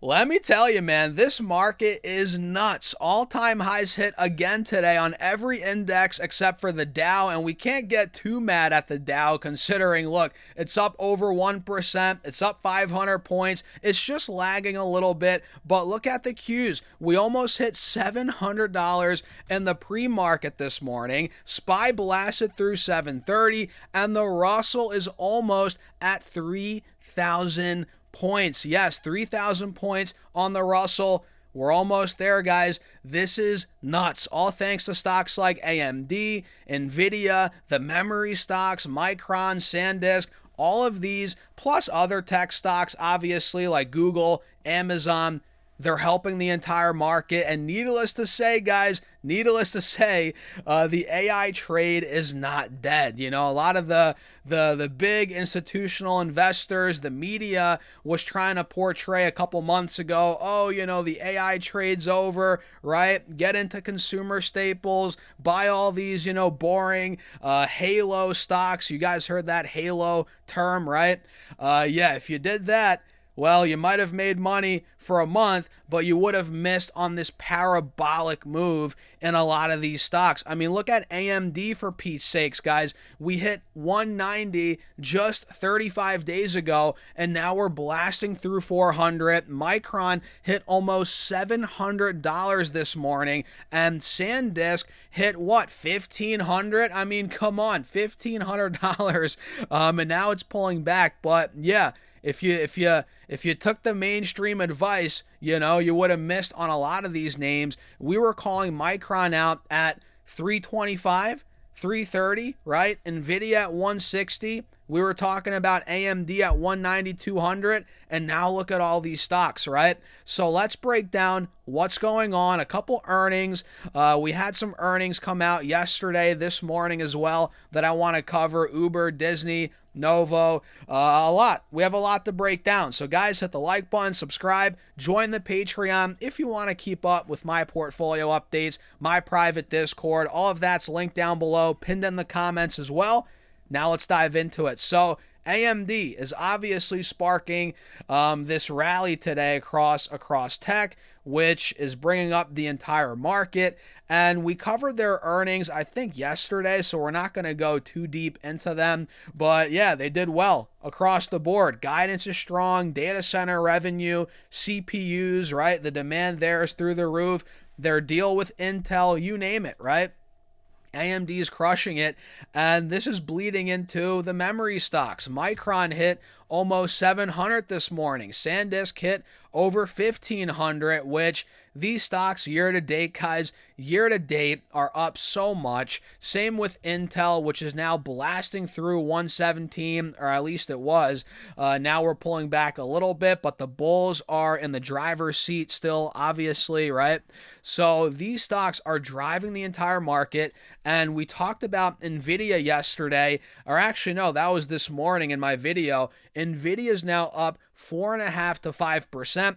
Let me tell you, man, this market is nuts. All-time highs hit again today on every index except for the Dow, and we can't get too mad at the Dow considering, look, it's up over 1%, it's up 500 points, it's just lagging a little bit, but look at the Qs. We almost hit $700 in the pre-market this morning. SPY blasted through 730, and the Russell is almost at 3,000 points. Yes, 3,000 points on the Russell. We're almost there, guys. This is nuts. All thanks to stocks like AMD, Nvidia, the memory stocks, Micron, SanDisk, all of these, plus other tech stocks, obviously, like Google, Amazon. They're helping the entire market. And needless to say, guys, the AI trade is not dead. You know, a lot of the big institutional investors, the media was trying to portray a couple months ago, oh, you know, the AI trade's over, right? Get into consumer staples, buy all these, you know, boring halo stocks. You guys heard that halo term, right? Yeah, if you did that, well, you might have made money for a month, but you would have missed on this parabolic move in a lot of these stocks. I mean, look at AMD for Pete's sakes, guys. We hit 190 just 35 days ago, and now we're blasting through 400. Micron hit almost $700 this morning, and SanDisk hit what, 1,500? I mean, come on, $1,500, and now it's pulling back. But yeah, if you took the mainstream advice, you know, you would have missed on a lot of these names. We were calling Micron out at 325, 330, right? Nvidia at 160. We were talking about AMD at 190, 200, and now look at all these stocks, right? So let's break down what's going on. A couple earnings. We had some earnings come out yesterday, this morning as well, that I want to cover. Uber, Disney, Novo, a lot. We have a lot to break down. So guys, hit the like button, subscribe, join the Patreon if you want to keep up with my portfolio updates, my private Discord. All of that's linked down below, pinned in the comments as well. Now let's dive into it. So AMD is obviously sparking this rally today across tech, which is bringing up the entire market. And we covered their earnings, I think, yesterday, so we're not going to go too deep into them. But yeah, they did well across the board. Guidance is strong, data center revenue, CPUs, right? The demand there is through the roof. Their deal with Intel, you name it, right? AMD is crushing it, and this is bleeding into the memory stocks. Micron hit almost 700 this morning. SanDisk hit over 1,500, which these stocks year to date, guys, year to date are up so much. Same with Intel, which is now blasting through 117, or at least it was. Now we're pulling back a little bit, but the bulls are in the driver's seat still, obviously, right? So these stocks are driving the entire market, and we talked about Nvidia yesterday, or actually, no, that was this morning in my video. Nvidia is now up 4.5% to 5.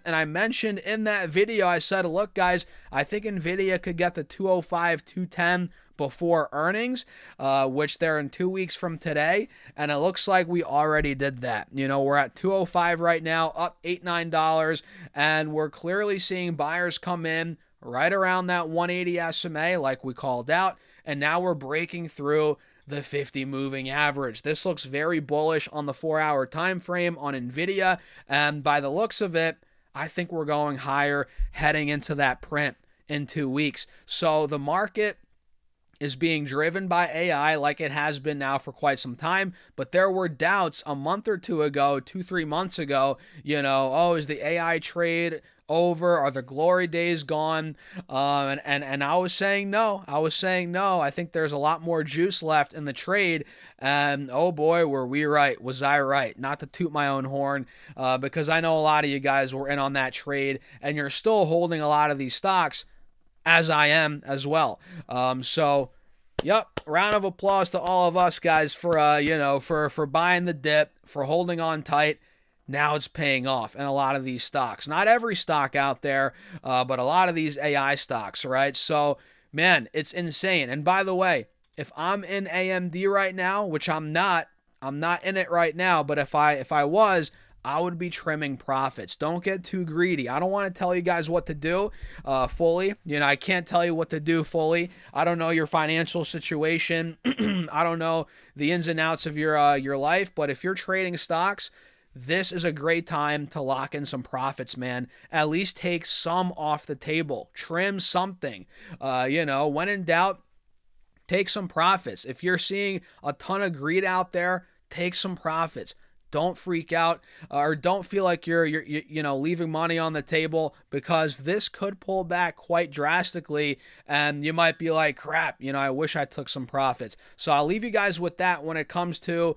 And I mentioned in that video, I said, look, guys, I think Nvidia could get the 205, 210 before earnings, which they're in 2 weeks from today. And it looks like we already did that. You know, we're at 205 right now, up $8, $9. And we're clearly seeing buyers come in right around that 180 SMA, like we called out. And now we're breaking through the 50 moving average. This looks very bullish on the 4-hour time frame on Nvidia, and by the looks of it, I think we're going higher heading into that print in 2 weeks. So the market is being driven by AI like it has been now for quite some time, but there were doubts a month or two ago, 2-3 months ago, you know, oh, is the AI trade over? Are the glory days gone? And I was saying no. I think there's a lot more juice left in the trade. And oh boy, were we right. Was I right? Not to toot my own horn, because I know a lot of you guys were in on that trade, and you're still holding a lot of these stocks, as I am as well. Yep, round of applause to all of us guys for for buying the dip, for holding on tight. Now it's paying off in a lot of these stocks. Not every stock out there, but a lot of these AI stocks, right? So, man, it's insane. And by the way, if I'm in AMD right now, which I'm not in it right now, but if I was, I would be trimming profits. Don't get too greedy. I don't want to tell you guys what to do fully. I can't tell you what to do fully. I don't know your financial situation. I don't know the ins and outs of your life. But if you're trading stocks, this is a great time to lock in some profits, man. At least take some off the table. Trim something. When in doubt, take some profits. If you're seeing a ton of greed out there, take some profits. Don't freak out or don't feel like you're leaving money on the table, because this could pull back quite drastically and you might be like, crap, I wish I took some profits. So I'll leave you guys with that when it comes to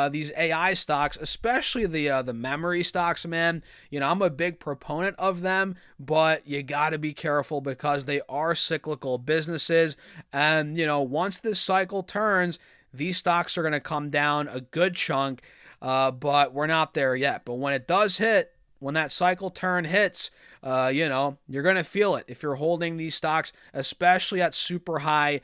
these AI stocks, especially the memory stocks, man. I'm a big proponent of them, but you got to be careful because they are cyclical businesses. And, once this cycle turns, these stocks are going to come down a good chunk. But we're not there yet. But when it does hit, when that cycle turn hits, you're going to feel it if you're holding these stocks, especially at super high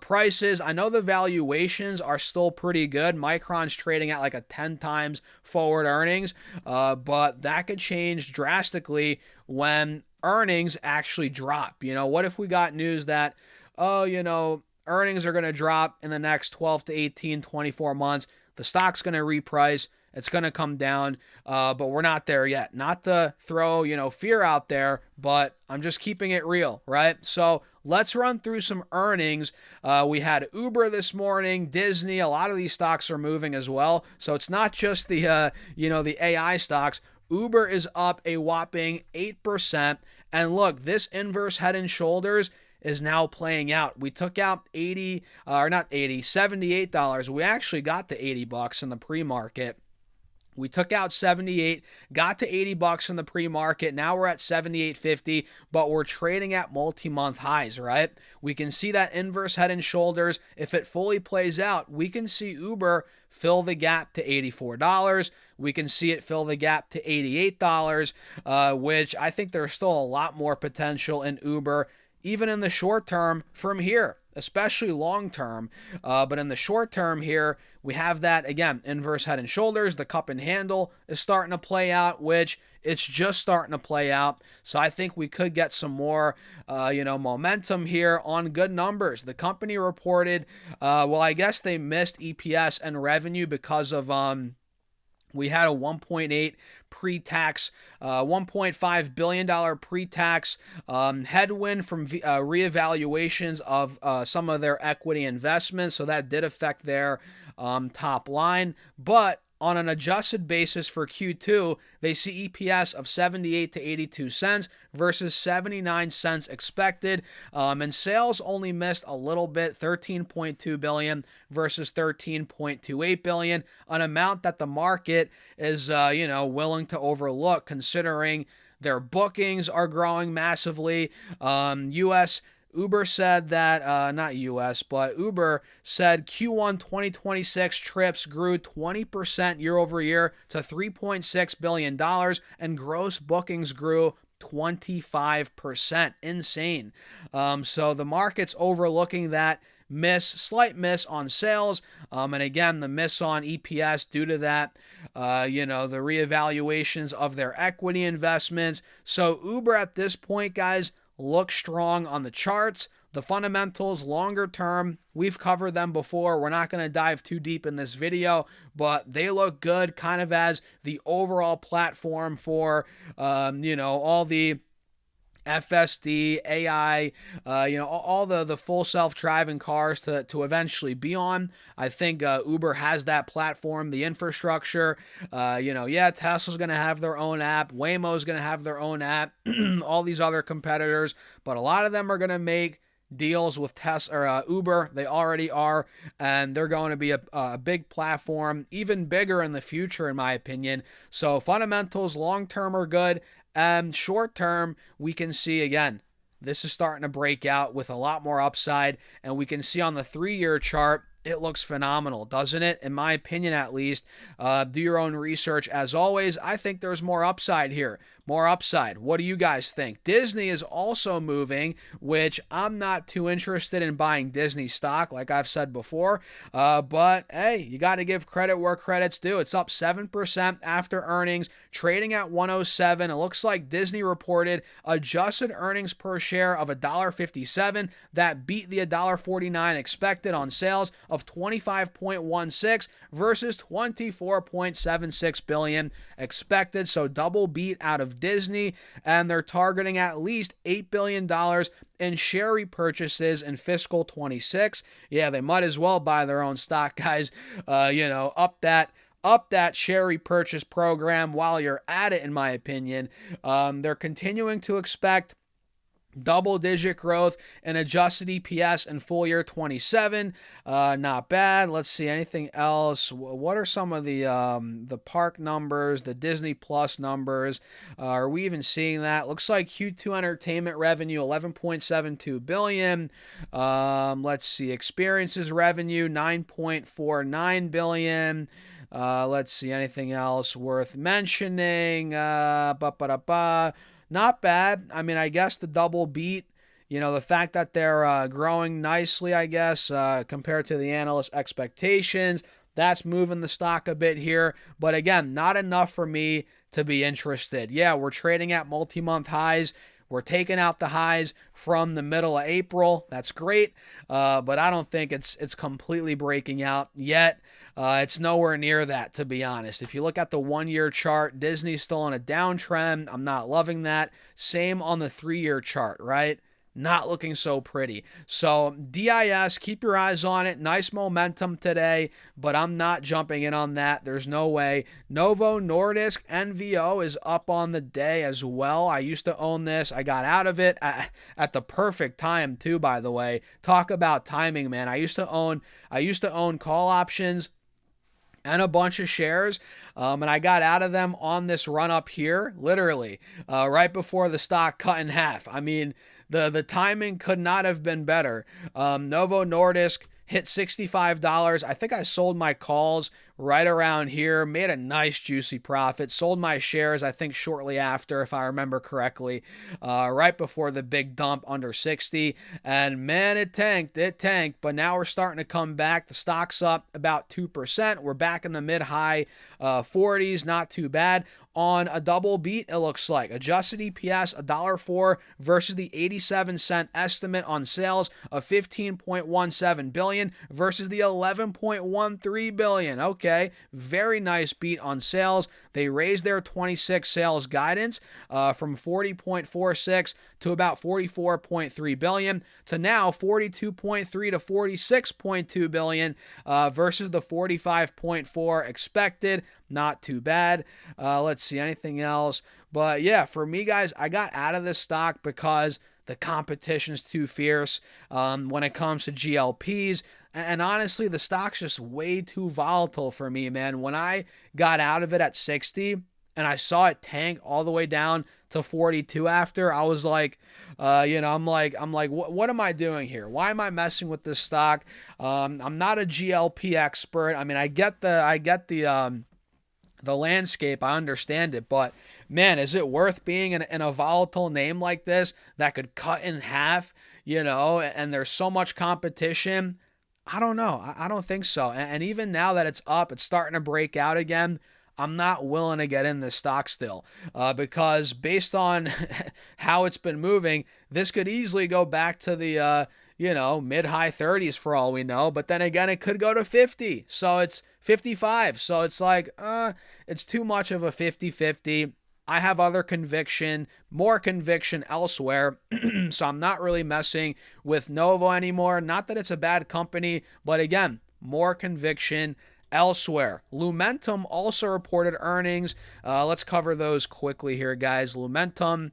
prices. I know the valuations are still pretty good. Micron's trading at like a 10 times forward earnings, but that could change drastically when earnings actually drop. What if we got news that, earnings are going to drop in the next 12 to 18, 24 months. The stock's going to reprice. It's going to come down, but we're not there yet. Not to throw, fear out there, but I'm just keeping it real, right? So let's run through some earnings. We had Uber this morning, Disney. A lot of these stocks are moving as well. So it's not just the AI stocks. Uber is up a whopping 8%. And look, this inverse head and shoulders is now playing out. We took out $78. We actually got to $80 in the pre-market. We took out 78, got to $80 in the pre-market. Now we're at 78.50, but we're trading at multi-month highs, right? We can see that inverse head and shoulders. If it fully plays out, we can see Uber fill the gap to $84. We can see it fill the gap to $88, which I think there's still a lot more potential in Uber, even in the short term from here, especially long term. But in the short term here, we have that, again, inverse head and shoulders. The cup and handle is starting to play out, which it's just starting to play out. So I think we could get some more, momentum here on good numbers. The company reported, I guess they missed EPS and revenue because of, we had a 1.8 pre-tax, $1.5 billion pre-tax headwind from reevaluations of some of their equity investments. So that did affect their top line. But on an adjusted basis for Q2, they see EPS of 78 to 82 cents versus 79 cents expected. And sales only missed a little bit, $13.2 billion versus $13.28 billion, an amount that the market is, willing to overlook considering their bookings are growing massively. Uber said that, not US, but Uber said Q1 2026 trips grew 20% year over year to $3.6 billion, and gross bookings grew 25%. Insane. So the market's overlooking that slight miss on sales, and again, the miss on EPS due to that, the reevaluations of their equity investments. So Uber at this point, guys, look strong on the charts. The fundamentals, longer term, we've covered them before. We're not going to dive too deep in this video, but they look good kind of as the overall platform for, all the FSD, AI, all the full self-driving cars to eventually be on. I think Uber has that platform, the infrastructure. Tesla's going to have their own app. Waymo's going to have their own app. All these other competitors, but a lot of them are going to make deals with Tesla or Uber. They already are, and they're going to be a big platform, even bigger in the future, in my opinion. So fundamentals long term are good. Short term, we can see, again, this is starting to break out with a lot more upside, and we can see on the 3-year chart, it looks phenomenal, doesn't it? In my opinion, at least. Do your own research. As always, I think there's more upside here. more upside. What do you guys think? Disney is also moving, which I'm not too interested in buying Disney stock, like I've said before. But hey, you got to give credit where credit's due. It's up 7% after earnings, trading at 107. It looks like Disney reported adjusted earnings per share of $1.57. That beat the $1.49 expected on sales of 25.16 versus 24.76 billion expected. So double beat out of Disney, and they're targeting at least $8 billion in share repurchases in fiscal 26. Yeah, they might as well buy their own stock, guys. Up that share repurchase program while you're at it, in my opinion. They're continuing to expect double-digit growth in adjusted EPS in full year 27. Not bad. Let's see anything else. What are some of the park numbers, the Disney Plus numbers? Are we even seeing that? Looks like Q2 entertainment revenue 11.72 billion. Let's see, experiences revenue 9.49 billion. Let's see anything else worth mentioning. Not bad. I mean, I guess the double beat, the fact that they're growing nicely, I guess, compared to the analyst expectations, that's moving the stock a bit here. But again, not enough for me to be interested. Yeah, we're trading at multi-month highs. We're taking out the highs from the middle of April. That's great, but I don't think it's completely breaking out yet. It's nowhere near that, to be honest. If you look at the one-year chart, Disney's still on a downtrend. I'm not loving that. Same on the 3-year chart, right? Not looking so pretty. So DIS, keep your eyes on it. Nice momentum today, but I'm not jumping in on that. There's no way. Novo Nordisk NVO is up on the day as well. I used to own this. I got out of it at the perfect time too, by the way. Talk about timing, man. I used to own call options and a bunch of shares, and I got out of them on this run up here, literally, right before the stock cut in half. I mean, the timing could not have been better. Novo Nordisk hit $65. I think I sold my calls right around here, made a nice juicy profit, sold my shares I think shortly after, if I remember correctly, right before the big dump under 60, and man, it tanked, but now we're starting to come back. The stock's up about 2%. We're back in the mid-high 40s, not too bad. On a double beat, it looks like. Adjusted EPS, $1.04 versus the 87-cent estimate on sales of $15.17 billion versus the $11.13 billion. Okay, very nice beat on sales. They raised their 26 sales guidance from 40.46 to about 44.3 billion to now 42.3 to 46.2 billion versus the 45.4 expected. Not too bad. Let's see anything else. But yeah, for me, guys, I got out of this stock because the competition's too fierce when it comes to GLPs. And honestly, the stock's just way too volatile for me, man. When I got out of it at 60 and I saw it tank all the way down to 42 after, I was like, I'm like, what am I doing here? Why am I messing with this stock? I'm not a GLP expert. I mean, I get the landscape. I understand it, but man, is it worth being in a volatile name like this that could cut in half, and there's so much competition? I don't know. I don't think so. And even now that it's up, it's starting to break out again. I'm not willing to get in this stock still because based on how it's been moving, this could easily go back to the, mid-high 30s for all we know. But then again, it could go to 50. So it's 55. So it's like, it's too much of a 50-50. I have more conviction elsewhere, so I'm not really messing with Novo anymore. Not that it's a bad company, but again, more conviction elsewhere. Lumentum also reported earnings. Let's cover those quickly here, guys. Lumentum,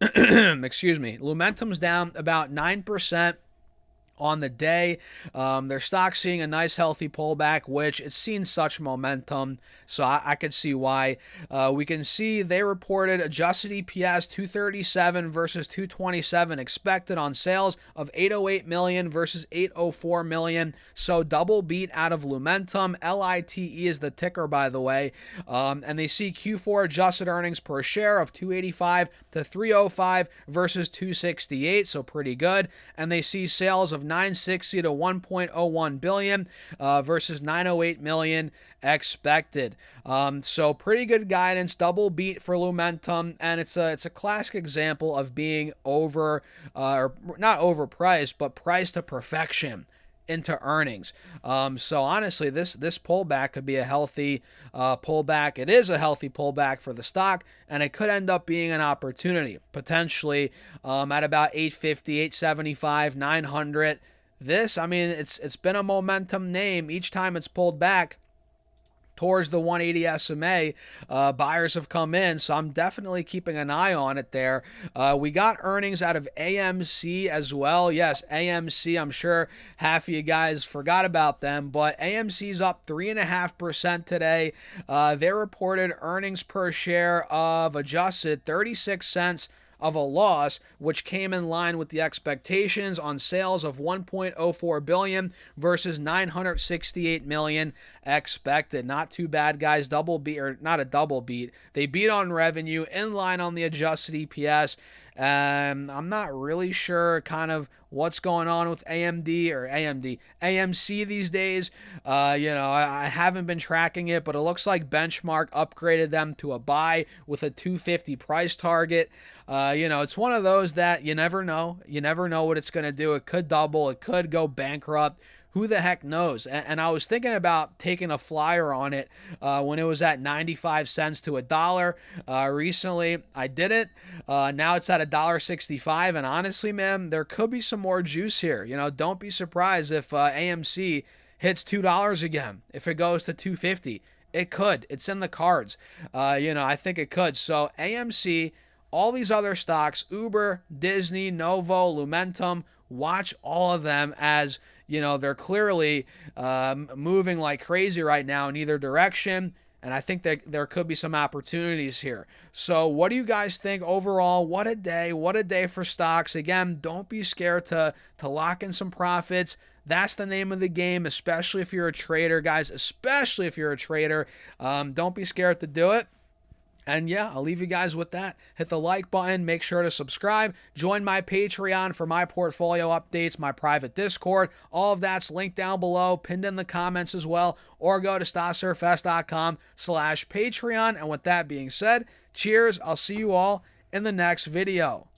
excuse me. Lumentum's down about 9% on the day. Their stock's seeing a nice healthy pullback, which it's seen such momentum, so I could see why. We can see they reported adjusted EPS 237 versus 227 expected on sales of 808 million versus 804 million, so double beat out of Lumentum. LITE is the ticker, by the way. And they see Q4 adjusted earnings per share of 285 to 305 versus 268, so pretty good. And they see sales of 960 to 1.01 billion versus 908 million expected. So pretty good guidance, double beat for Lumentum, and it's a classic example of being or not overpriced, but priced to perfection into earnings. So honestly, this pullback could be a healthy pullback. It is a healthy pullback for the stock, and it could end up being an opportunity, potentially at about 850, 875, 900. This, I mean, it's been a momentum name. Each time it's pulled back towards the 180 SMA, buyers have come in, so I'm definitely keeping an eye on it there. We got earnings out of AMC as well. Yes, AMC, I'm sure half of you guys forgot about them, but AMC's up 3.5% today. They reported earnings per share of adjusted 36 cents of a loss, which came in line with the expectations on sales of 1.04 billion versus 968 million expected. Not too bad, guys. Double beat, or not a double beat. They beat on revenue, in line on the adjusted EPS. I'm not really sure kind of what's going on with AMC these days. I haven't been tracking it, but it looks like Benchmark upgraded them to a buy with a 250 price target. It's one of those that you never know. You never know what it's going to do. It could double. It could go bankrupt. Who the heck knows? And I was thinking about taking a flyer on it when it was at 95 cents to $1. Recently, I did it. Now it's at $1.65. And honestly, man, there could be some more juice here. Don't be surprised if AMC hits $2 again. If it goes to 250, it could. It's in the cards. I think it could. So AMC, all these other stocks, Uber, Disney, Novo, Lumentum, watch all of them as they're clearly moving like crazy right now in either direction, and I think that there could be some opportunities here. So what do you guys think overall? What a day for stocks. Again, don't be scared to lock in some profits. That's the name of the game, especially if you're a trader, guys, especially if you're a trader. Don't be scared to do it. And yeah, I'll leave you guys with that. Hit the like button. Make sure to subscribe. Join my Patreon for my portfolio updates, my private Discord. All of that's linked down below, pinned in the comments as well. Or go to stocksurfs.com/Patreon. And with that being said, cheers. I'll see you all in the next video.